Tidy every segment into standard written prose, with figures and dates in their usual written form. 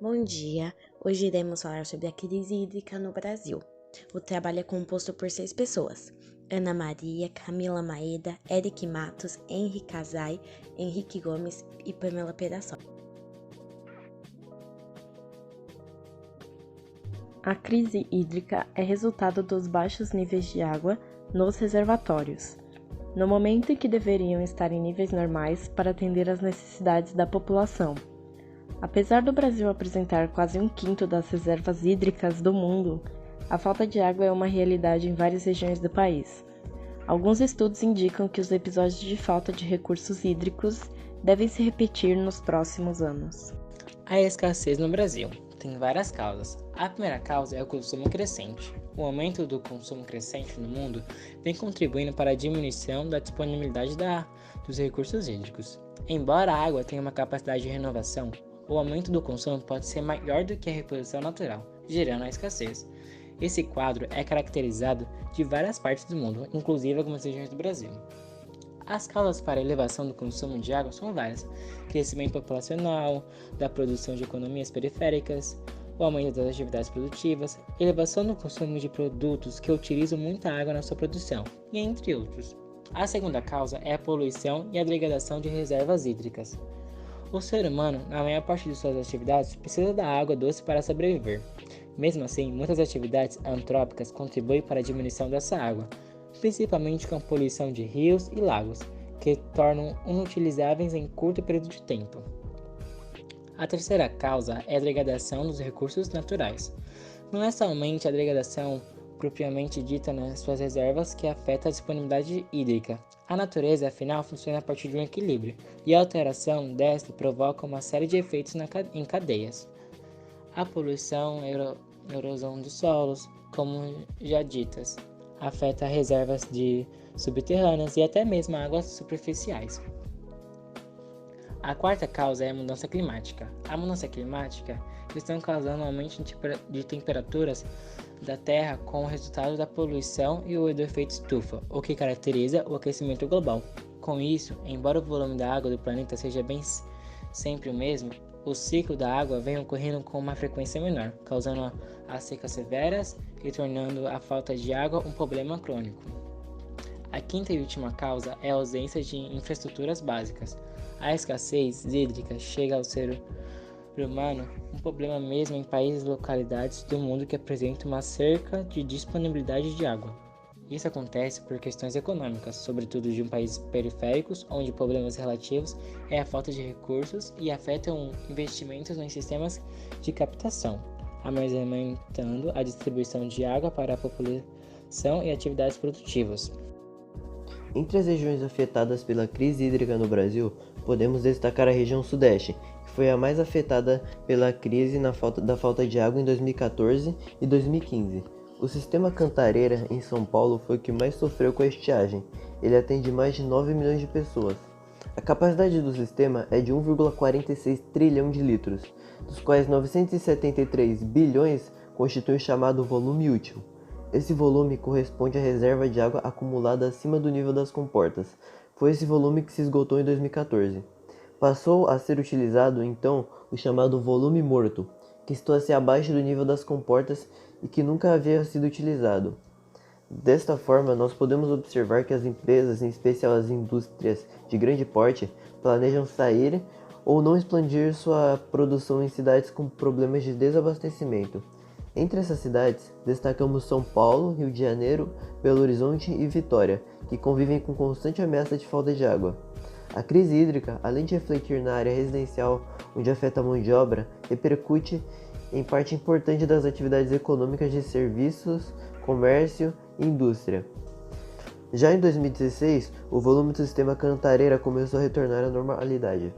Bom dia, hoje iremos falar sobre a crise hídrica no Brasil. O trabalho é composto por 6 pessoas: Ana Maria, Camila Maeda, Eric Matos, Henrique Casai, Henrique Gomes e Pamela Perassol. A crise hídrica é resultado dos baixos níveis de água nos reservatórios, no momento em que deveriam estar em níveis normais para atender às necessidades da população. Apesar do Brasil apresentar quase 1/5 das reservas hídricas do mundo, a falta de água é uma realidade em várias regiões do país. Alguns estudos indicam que os episódios de falta de recursos hídricos devem se repetir nos próximos anos. A escassez no Brasil tem várias causas. A primeira causa é o consumo crescente. O aumento do consumo crescente no mundo vem contribuindo para a diminuição da disponibilidade dos recursos hídricos. Embora a água tenha uma capacidade de renovação, o aumento do consumo pode ser maior do que a reposição natural, gerando a escassez. Esse quadro é caracterizado de várias partes do mundo, inclusive algumas regiões do Brasil. As causas para a elevação do consumo de água são várias: crescimento populacional, da produção de economias periféricas, o aumento das atividades produtivas, elevação do consumo de produtos que utilizam muita água na sua produção, e entre outros. A segunda causa é a poluição e a degradação de reservas hídricas. O ser humano, na maior parte de suas atividades, precisa da água doce para sobreviver. Mesmo assim, muitas atividades antrópicas contribuem para a diminuição dessa água, principalmente com a poluição de rios e lagos, que tornam inutilizáveis em curto período de tempo. A terceira causa é a degradação dos recursos naturais. Não é somente a degradação propriamente dita nas suas reservas que afeta a disponibilidade hídrica. A natureza, afinal, funciona a partir de um equilíbrio, e a alteração desta provoca uma série de efeitos em cadeias. A poluição e a erosão dos solos, como já ditas, afeta reservas subterrâneas e até mesmo águas superficiais. A quarta causa é a mudança climática. A mudança climática está causando um aumento de temperaturas da Terra com o resultado da poluição e do efeito estufa, o que caracteriza o aquecimento global. Com isso, embora o volume da água do planeta seja bem sempre o mesmo, o ciclo da água vem ocorrendo com uma frequência menor, causando as secas severas e tornando a falta de água um problema crônico. A quinta e última causa é a ausência de infraestruturas básicas. A escassez hídrica chega ao ser humano um problema mesmo em países e localidades do mundo que apresentam uma cerca de disponibilidade de água. Isso acontece por questões econômicas, sobretudo de países periféricos, onde problemas relativos é a falta de recursos e afetam investimentos em sistemas de captação, aumentando a distribuição de água para a população e atividades produtivas. Entre as regiões afetadas pela crise hídrica no Brasil, podemos destacar a região Sudeste, que foi a mais afetada pela crise da falta de água em 2014 e 2015. O sistema Cantareira, em São Paulo, foi o que mais sofreu com a estiagem. Ele atende mais de 9 milhões de pessoas. A capacidade do sistema é de 1,46 trilhão de litros, dos quais 973 bilhões constituem o chamado volume útil. Esse volume corresponde à reserva de água acumulada acima do nível das comportas. Foi esse volume que se esgotou em 2014. Passou a ser utilizado, então, o chamado volume morto, que situa-se abaixo do nível das comportas e que nunca havia sido utilizado. Desta forma, nós podemos observar que as empresas, em especial as indústrias de grande porte, planejam sair ou não expandir sua produção em cidades com problemas de desabastecimento. Entre essas cidades, destacamos São Paulo, Rio de Janeiro, Belo Horizonte e Vitória, que convivem com constante ameaça de falta de água. A crise hídrica, além de refletir na área residencial, onde afeta a mão de obra, repercute em parte importante das atividades econômicas de serviços, comércio e indústria. Já em 2016, o volume do sistema Cantareira começou a retornar à normalidade.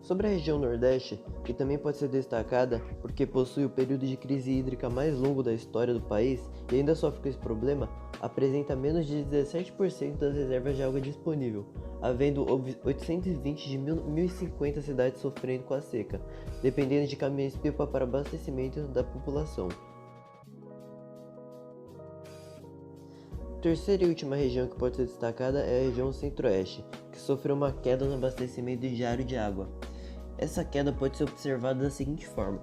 Sobre a região Nordeste, que também pode ser destacada porque possui o período de crise hídrica mais longo da história do país e ainda sofre com esse problema, apresenta menos de 17% das reservas de água disponível, havendo 820 de 1.050 cidades sofrendo com a seca, dependendo de caminhões-pipa para abastecimento da população. A terceira e última região que pode ser destacada é a região Centro-Oeste, que sofreu uma queda no abastecimento diário de água. Essa queda pode ser observada da seguinte forma.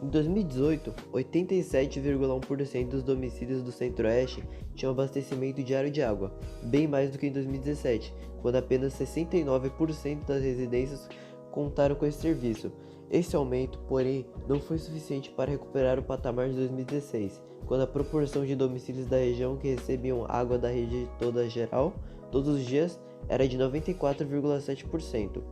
Em 2018, 87,1% dos domicílios do Centro-Oeste tinham abastecimento diário de água, bem mais do que em 2017, quando apenas 69% das residências contaram com esse serviço. Esse aumento, porém, não foi suficiente para recuperar o patamar de 2016, quando a proporção de domicílios da região que recebiam água da rede toda geral, todos os dias, era de 94,7%.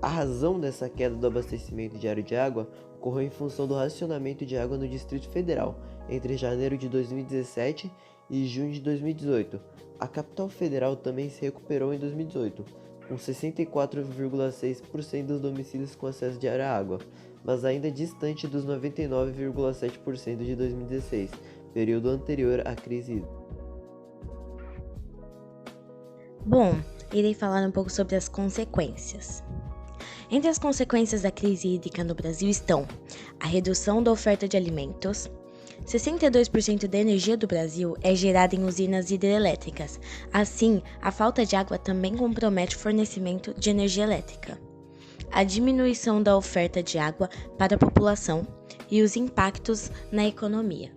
A razão dessa queda do abastecimento diário de água ocorreu em função do racionamento de água no Distrito Federal, entre janeiro de 2017 e junho de 2018. A capital federal também se recuperou em 2018, com 64,6% dos domicílios com acesso diário à água, mas ainda distante dos 99,7% de 2016, período anterior à crise hídrica. Bom, irei falar um pouco sobre as consequências. Entre as consequências da crise hídrica no Brasil estão a redução da oferta de alimentos. 62% da energia do Brasil é gerada em usinas hidrelétricas. Assim, a falta de água também compromete o fornecimento de energia elétrica. A diminuição da oferta de água para a população e os impactos na economia.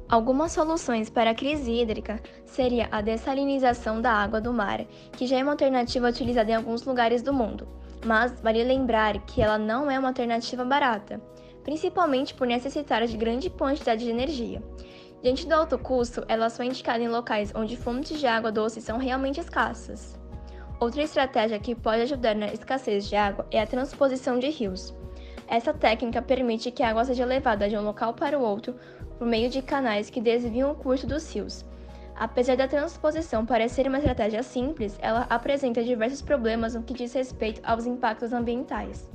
Algumas soluções para a crise hídrica seria a dessalinização da água do mar, que já é uma alternativa utilizada em alguns lugares do mundo, mas vale lembrar que ela não é uma alternativa barata, principalmente por necessitar de grande quantidade de energia. Diante do alto custo, ela só é indicada em locais onde fontes de água doce são realmente escassas. Outra estratégia que pode ajudar na escassez de água é a transposição de rios. Essa técnica permite que a água seja levada de um local para o outro por meio de canais que desviam o curso dos rios. Apesar da transposição parecer uma estratégia simples, ela apresenta diversos problemas no que diz respeito aos impactos ambientais.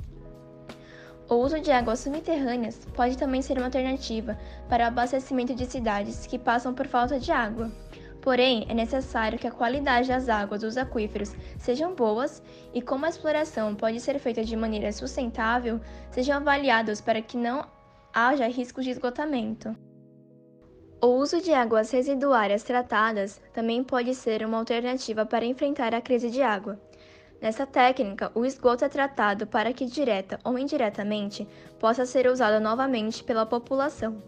O uso de águas subterrâneas pode também ser uma alternativa para o abastecimento de cidades que passam por falta de água. Porém, é necessário que a qualidade das águas dos aquíferos sejam boas e, como a exploração pode ser feita de maneira sustentável, sejam avaliados para que não haja riscos de esgotamento. O uso de águas residuárias tratadas também pode ser uma alternativa para enfrentar a crise de água. Nessa técnica, o esgoto é tratado para que, direta ou indiretamente, possa ser usado novamente pela população.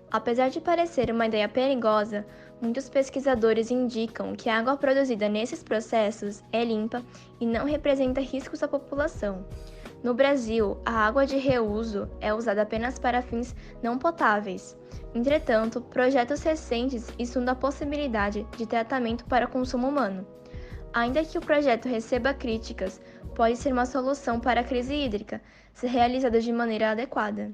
Apesar de parecer uma ideia perigosa, muitos pesquisadores indicam que a água produzida nesses processos é limpa e não representa riscos à população. No Brasil, a água de reuso é usada apenas para fins não potáveis. Entretanto, projetos recentes estudam a possibilidade de tratamento para consumo humano. Ainda que o projeto receba críticas, pode ser uma solução para a crise hídrica, se realizada de maneira adequada.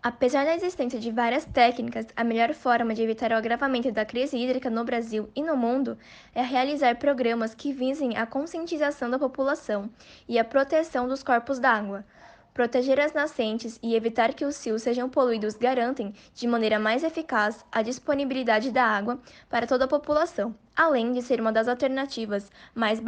Apesar da existência de várias técnicas, a melhor forma de evitar o agravamento da crise hídrica no Brasil e no mundo é realizar programas que visem a conscientização da população e a proteção dos corpos d'água. Proteger as nascentes e evitar que os rios sejam poluídos garantem, de maneira mais eficaz, a disponibilidade da água para toda a população, além de ser uma das alternativas mais